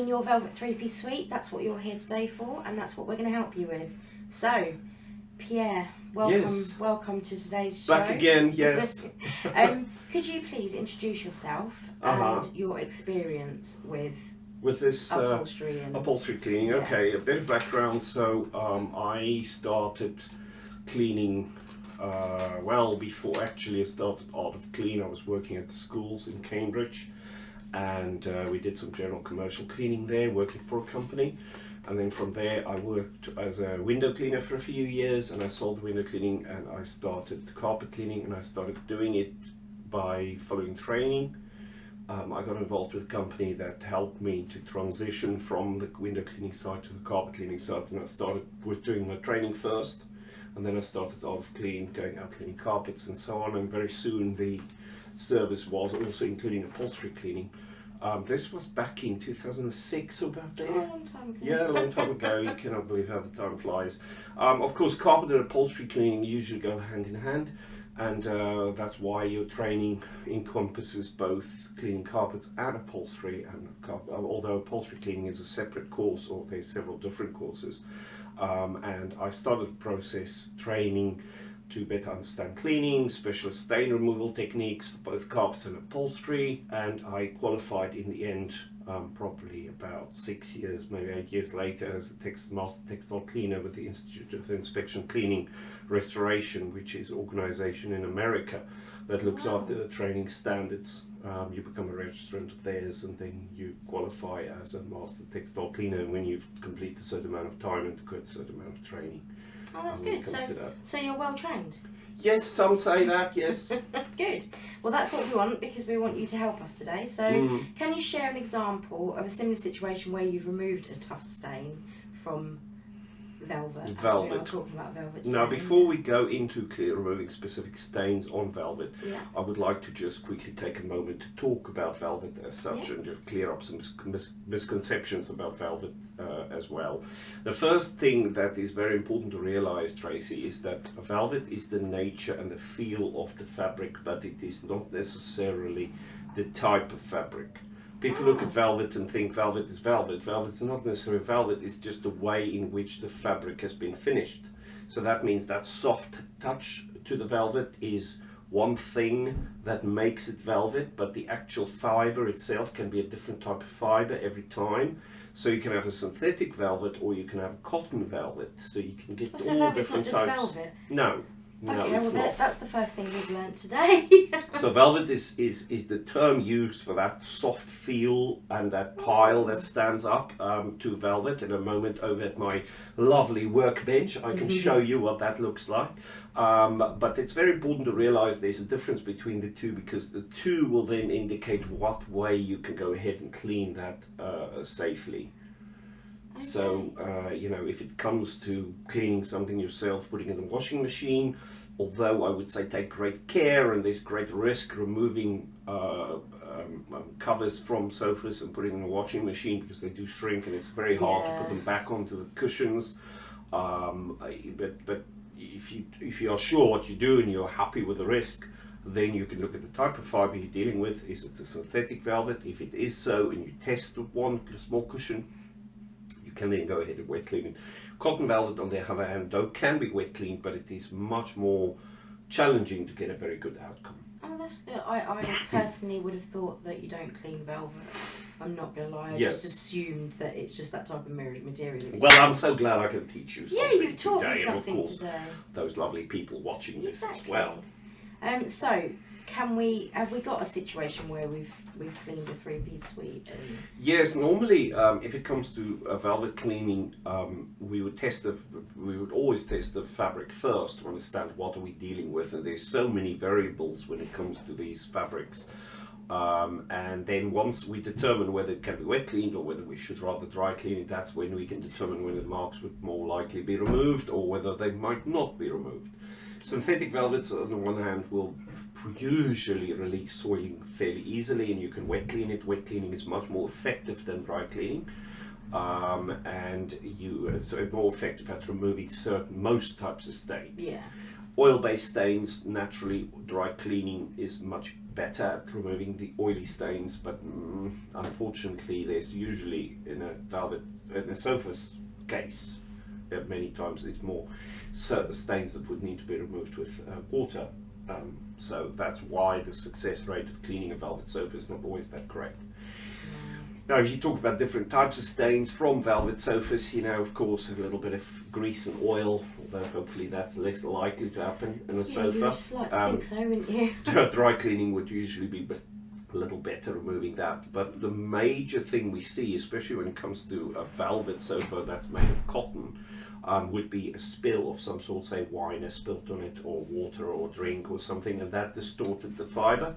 clean your velvet three-piece suite. That's what you're here today for, and that's what we're going to help you with. So, Pierre, welcome to today's show. Back again, yes. Could you please introduce yourself and your experience with this upholstery cleaning? Yeah. Okay, a bit of background. So I started cleaning well before actually I started Art of Clean. I was working at the schools in Cambridge, and we did some general commercial cleaning there, working for a company. And then from there I worked as a window cleaner for a few years, and I sold window cleaning, and I started carpet cleaning, and I started doing it by following training. I got involved with a company that helped me to transition from the window cleaning side to the carpet cleaning side, and I started with doing my training first, and then I started Art of Clean, going out cleaning carpets and so on, and very soon the service was also including upholstery cleaning. This was back in 2006 or about there. A long time ago. Yeah, a long time ago. You cannot believe how the time flies. Of course, carpet and upholstery cleaning usually go hand in hand, and that's why your training encompasses both cleaning carpets and upholstery. And although upholstery cleaning is a separate course, or there's several different courses, and I started the process training to better understand cleaning, specialist stain removal techniques for both carpets and upholstery, and I qualified in the end probably about 6 years, maybe 8 years later, as a master textile cleaner with the Institute of Inspection Cleaning Restoration, which is an organization in America that looks after the training standards. You become a registrant of theirs, and then you qualify as a master textile cleaner when you've completed a certain amount of time and got a certain amount of training. Oh, that's good. So you're well trained? Yes, some say that, yes. Good. Well, that's what we want, because we want you to help us today. So can you share an example of a similar situation where you've removed a tough stain from velvet? Velvet. We are talking about velvet today. Now, before we go into removing specific stains on velvet, Yeah. I would like to just quickly take a moment to talk about velvet as such, and to clear up some misconceptions about velvet as well. The first thing that is very important to realize, Tracy, is that velvet is the nature and the feel of the fabric, but it is not necessarily the type of fabric. People look at velvet and think velvet is velvet. Velvet is not necessarily velvet, it's just the way in which the fabric has been finished. So that means that soft touch to the velvet is one thing that makes it velvet, but the actual fiber itself can be a different type of fiber every time. So you can have a synthetic velvet, or you can have a cotton velvet. So you can get all different types. Not just velvet? No. Okay, well that's the first thing we've learned today. So velvet is the term used for that soft feel and that pile that stands up to velvet. In a moment, over at my lovely workbench, I can show you what that looks like. But it's very important to realize there's a difference between the two, because the two will then indicate what way you can go ahead and clean that safely. Okay. So, you know, if it comes to cleaning something yourself, putting it in the washing machine, although I would say take great care, and there's great risk removing covers from sofas and putting in the washing machine, because they do shrink and it's very hard to put them back onto the cushions. But if you are sure what you do and you're happy with the risk, then you can look at the type of fiber you're dealing with. Is it a synthetic velvet? If it is so, and you test one small cushion, you can then go ahead and wet clean it. Cotton velvet, on the other hand, though, can be wet cleaned, but it is much more challenging to get a very good outcome. Oh, that's good. I personally would have thought that you don't clean velvet. I'm not going to lie. I just assumed that it's just that type of material. Well, I'm so glad I can teach you something. Yeah, you've taught me today, something and of course, today. Those lovely people watching this as well. So, have we got a situation where we've cleaned a three-piece suite? Yes, normally if it comes to velvet cleaning, we would always test the fabric first to understand what are we dealing with, and there's so many variables when it comes to these fabrics. And then once we determine whether it can be wet cleaned or whether we should rather dry clean it, that's when we can determine whether the marks would more likely be removed or whether they might not be removed. Synthetic velvets, on the one hand, will usually release soiling fairly easily, and you can wet clean it. Wet cleaning is much more effective than dry cleaning, and it's more effective at removing most types of stains. Yeah. Oil-based stains, naturally, dry cleaning is much better at removing the oily stains, but unfortunately there's usually in a sofa's case, many times it's more certain stains that would need to be removed with water. So that's why the success rate of cleaning a velvet sofa is not always that correct. Now, if you talk about different types of stains from velvet sofas, you know, of course, a little bit of grease and oil, although hopefully that's less likely to happen in a sofa. You'd just like to think so, wouldn't you? Dry cleaning would usually be a little better removing that. But the major thing we see, especially when it comes to a velvet sofa that's made of cotton, would be a spill of some sort, say wine has spilt on it, or water or drink or something, and that distorted the fibre.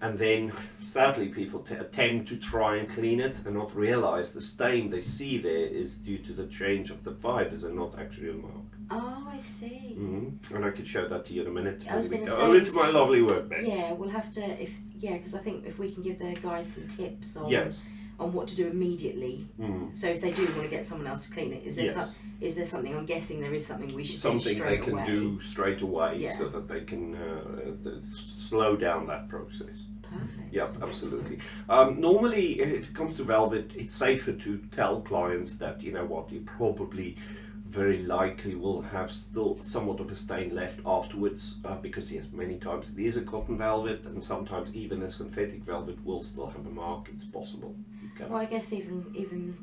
And then sadly people tend to try and clean it and not realize the stain they see there is due to the change of the fibres and not actually a mark. Oh, I see. And I could show that to you in a minute. I was going to say, over to my lovely workbench. Yeah, we'll have to, because I think if we can give the guys some tips on Yes. on what to do immediately. So if they do want to get someone else to clean it, is there something? I'm guessing there is something we should do straight away. Something they can do straight away, so that they can slow down that process. Perfect. Yep, absolutely. Normally, if it comes to velvet, it's safer to tell clients that, you know what, you probably very likely will have still somewhat of a stain left afterwards, because yes, many times it is a cotton velvet, and sometimes even a synthetic velvet will still have a mark. It's possible. Well, I guess even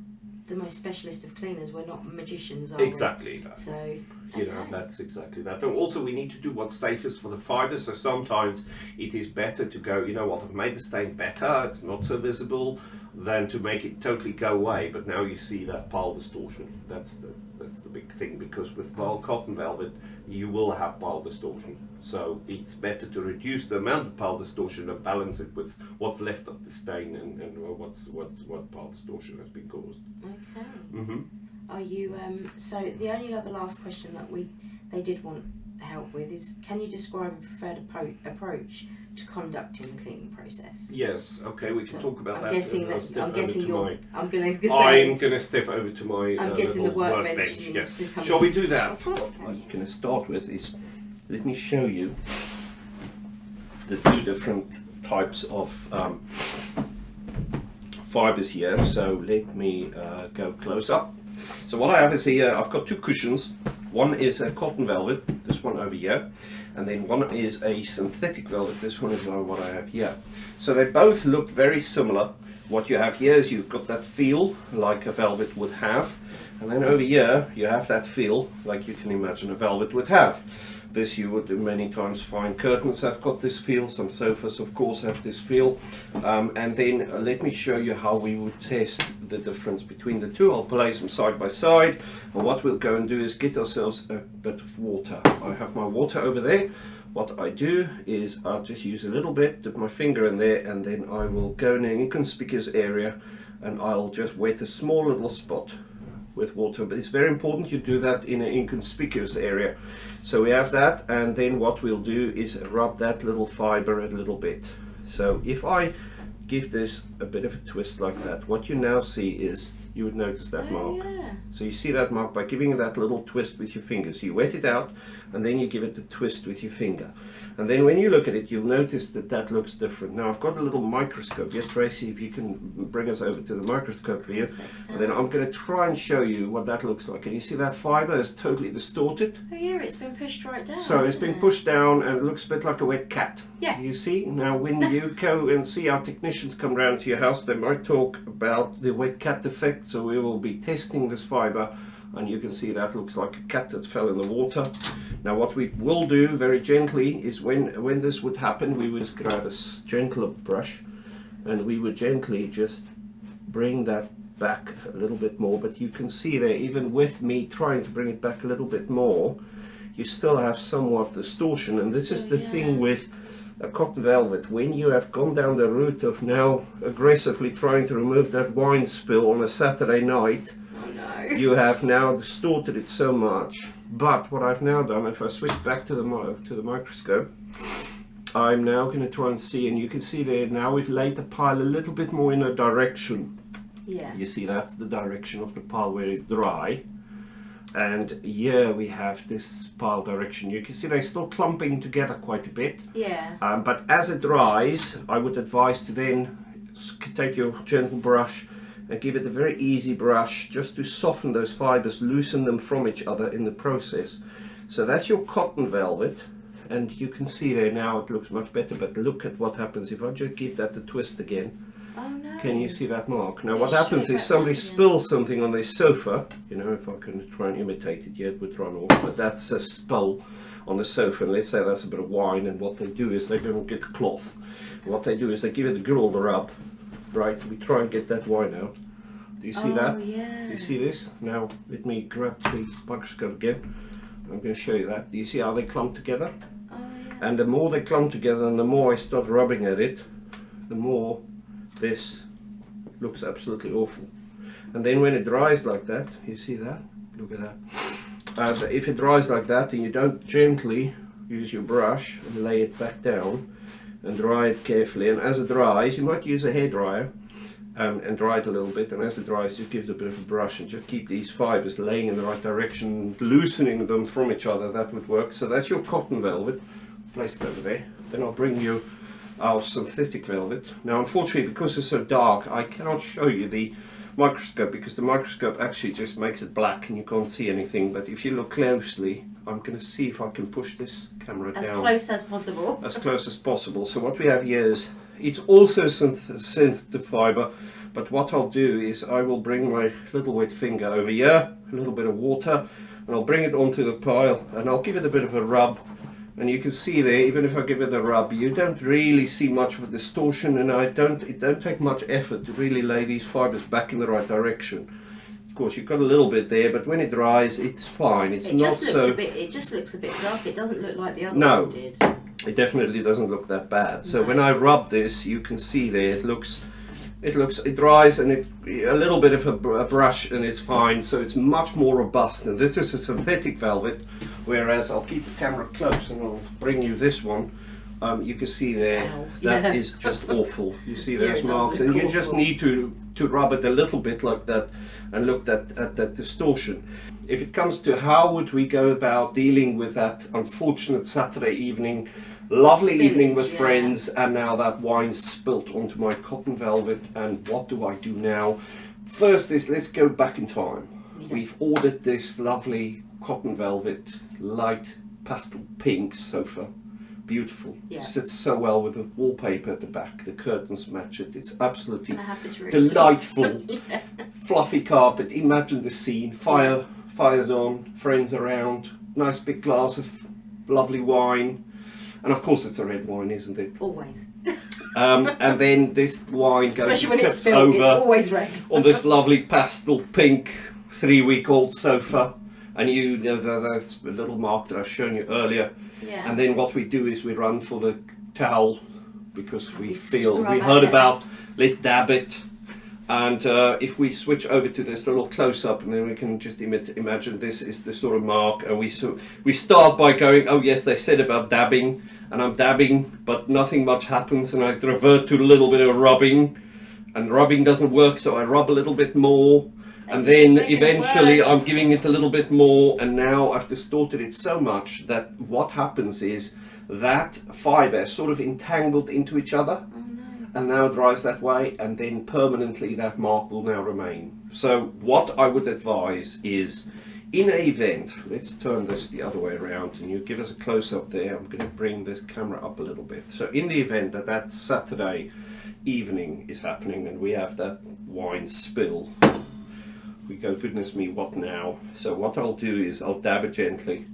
the most specialist of cleaners, we're not magicians, are exactly we? That. So you know, that's exactly that. And also we need to do what's safest for the fibres, so sometimes it is better to go, you know what, I've made the stain better, it's not so visible, than to make it totally go away, but now you see that pile distortion. That's the big thing, because with cotton velvet you will have pile distortion, so it's better to reduce the amount of pile distortion and balance it with what's left of the stain and what pile distortion has been caused. Okay. Are you so the only other last question that they did want help with is, can you describe a preferred approach to conducting the cleaning process? Yes, okay, we can talk about that. I'm guessing I'm going to step over to my I'm guessing the workbench. Yes. Shall we do that? What I'm going to start with is, let me show you the two different types of fibres here. So let me go close up. So what I have is here, I've got two cushions. One is a cotton velvet, this one over here, and then one is a synthetic velvet, this one is what I have here. So they both look very similar. What you have here is you've got that feel like a velvet would have, and then over here you have that feel like you can imagine a velvet would have. This you would many times find curtains have got this feel, some sofas of course have this feel, and then let me show you how we would test the difference between the two. I'll place them side by side, and what we'll go and do is get ourselves a bit of water. I have my water over there. What I do is I'll just use a little bit, dip my finger in there, and then I will go in an inconspicuous area and I'll just wet a small little spot with water, but it's very important you do that in an inconspicuous area. So we have that, and then what we'll do is rub that little fibre a little bit. So if I give this a bit of a twist like that, what you now see is, you would notice that mark. Yeah. So you see that mark by giving it that little twist with your fingers. You wet it out and then you give it the twist with your finger. And then when you look at it, you'll notice that that looks different. Now I've got a little microscope here. Tracy, if you can bring us over to the microscope here. And then I'm going to try and show you what that looks like. And you see that fibre is totally distorted. Oh yeah, it's been pushed right down. So it's been pushed down and it looks a bit like a wet cat. Yeah. You see? Now when you go and see our technicians come round to your house, they might talk about the wet cat effect. So we will be testing this fibre, and you can see that looks like a cat that fell in the water. Now what we will do very gently is when this would happen, we would grab a gentler brush and we would gently just bring that back a little bit more. But you can see there, even with me trying to bring it back a little bit more, you still have somewhat distortion. And this is the thing with a cotton velvet. When you have gone down the route of now aggressively trying to remove that wine spill on a Saturday night, you have now distorted it so much. But what I've now done, if I switch back to the microscope, I'm now going to try and see, and you can see there now we've laid the pile a little bit more in a direction. Yeah. You see that's the direction of the pile where it's dry. and here we have this pile direction. You can see they're still clumping together quite a bit. Yeah. But as it dries, I would advise to then take your gentle brush and give it a very easy brush just to soften those fibers, loosen them from each other in the process. So that's your cotton velvet, and you can see there now it looks much better, but look at what happens if I just give that a twist again. Oh no. Can you see that mark? Now what happens is somebody spills something on their sofa. You know, if I can try and imitate it, yeah, it would run off, but that's a spill on the sofa, and let's say that's a bit of wine, and what they do is they go and get a cloth. What they do is they give it a good old rub, right? We try and get that wine out. Do you see that? Yeah. Do you see this? Now let me grab the microscope again. I'm going to show you that. Do you see how they clump together? Oh yeah. And the more they clump together and the more I start rubbing at it, the more this looks absolutely awful. And then when it dries like that, you see that? Look at that. If it dries like that and you don't gently use your brush and lay it back down and dry it carefully, and as it dries, you might use a hairdryer and dry it a little bit, and as it dries, just give it a bit of a brush and just keep these fibers laying in the right direction, loosening them from each other. That would work. So that's your cotton velvet. Place it over there. Then I'll bring you our synthetic velvet. Now unfortunately, because it's so dark, I cannot show you the microscope, because the microscope actually just makes it black and you can't see anything. But if you look closely, I'm going to see if I can push this camera down as close as possible. As close as possible. So what we have here is, it's also synthetic fiber, but what I'll do is I will bring my little wet finger over here, a little bit of water, and I'll bring it onto the pile and I'll give it a bit of a rub. And you can see there, even if I give it a rub, you don't really see much of a distortion, and it don't take much effort to really lay these fibers back in the right direction. Of course, you've got a little bit there, but when it dries, it's fine. It's not so. It just looks a bit dark. It doesn't look like the other one did. It definitely doesn't look that bad. So when I rub this, you can see there, it dries, and a little bit of a brush and it's fine. So it's much more robust. And this is a synthetic velvet, whereas I'll keep the camera close and I'll bring you this one. You can see there, that is just awful. You see those marks, and you just need to rub it a little bit like that and look at that distortion. If it comes to how would we go about dealing with that unfortunate Saturday evening, lovely evening with friends, and now that wine spilt onto my cotton velvet, and what do I do now? First is, let's go back in time. We've ordered this lovely cotton velvet, light pastel pink sofa. Beautiful. Sits so well with the wallpaper at the back. The curtains match it. It's absolutely delightful. Fluffy carpet. Imagine the scene. Fire's on. Friends around. Nice big glass of lovely wine. And of course it's a red wine, isn't it? Always. And then this wine goes tips over it's always red. on this lovely pastel pink 3-week-old sofa. And you know, that's a little mark that I've shown you earlier. Yeah. And then what we do is we run for the towel, because we heard about, let's dab it. And if we switch over to this little close-up, and then we can just imagine this is the sort of mark, and we start by going, oh yes, they said about dabbing, and I'm dabbing, but nothing much happens, and I revert to a little bit of rubbing, and rubbing doesn't work, so I rub a little bit more. And then eventually I'm giving it a little bit more, and now I've distorted it so much that what happens is that fibre sort of entangled into each other, and now dries that way, and then permanently that mark will now remain. So what I would advise is, in an event, let's turn this the other way around and you give us a close-up there. I'm going to bring this camera up a little bit. So in the event that that Saturday evening is happening and we have that wine spill, we go, goodness me, what now? So what I'll do is I'll dab it gently,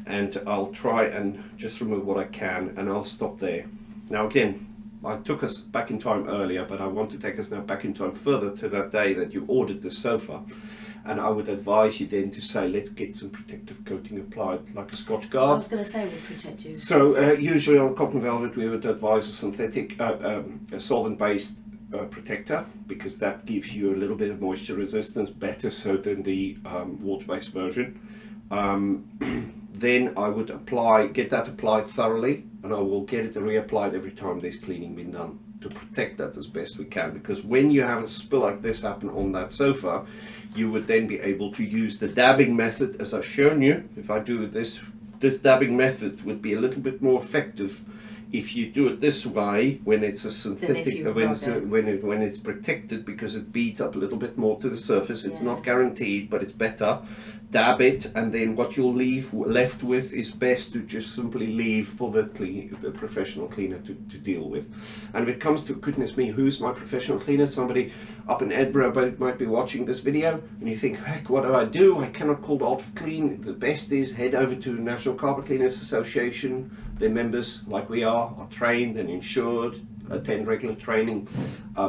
and I'll try and just remove what I can, and I'll stop there. Now again, I took us back in time earlier, but I want to take us now back in time further to that day that you ordered the sofa, and I would advise you then to say, let's get some protective coating applied, like a Scotch Guard. I was going to say we'll protect you. So usually on cotton velvet we would advise a synthetic solvent-based protector, because that gives you a little bit of moisture resistance, better so than the water-based version. then I would get that applied thoroughly, and I will get it reapplied every time there's cleaning been done, to protect that as best we can. Because when you have a spill like this happen on that sofa, you would then be able to use the dabbing method as I've shown you. If I do this dabbing method would be a little bit more effective if you do it this way, when it's a synthetic, when it's protected, because it beads up a little bit more to the surface. It's not guaranteed, but it's better. Dab it, and then what you'll left with is best to just simply leave for the professional cleaner to deal with. And if it comes to, goodness me, who's my professional cleaner? Somebody up in Edinburgh might be watching this video, and you think, heck, what do? I cannot call the Art of Clean. The best is head over to National Carpet Cleaners Association. Their members, like we are trained and insured, attend regular training,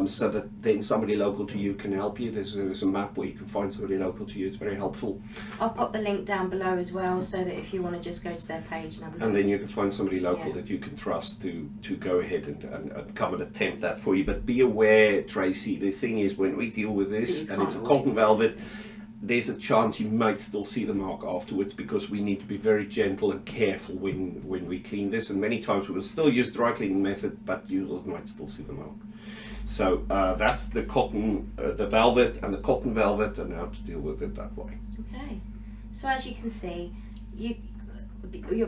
so that then somebody local to you can help you. There's a map where you can find somebody local to you. It's very helpful. I'll pop the link down below as well, so that if you want to just go to their page and have a look. And then you can find somebody local that you can trust to go ahead and come and attempt that for you. But be aware, Tracy, the thing is, when we deal with this, and it's a cotton velvet, there's a chance you might still see the mark afterwards, because we need to be very gentle and careful when we clean this, and many times we will still use dry cleaning method, but you might still see the mark. So that's the cotton, the velvet and the cotton velvet, and how to deal with it that way. Okay. So as you can see, you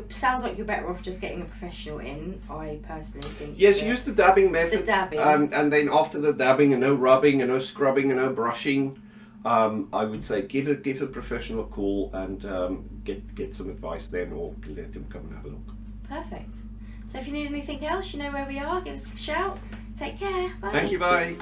sounds like you're better off just getting a professional in. I personally think. Yes, use the dabbing method. The dabbing. And then after the dabbing, and no rubbing, and no scrubbing, and no brushing, I would say give a professional a call and get some advice then, or let them come and have a look. Perfect. So if you need anything else, you know where we are. Give us a shout. Take care. Bye. Thank you. Bye.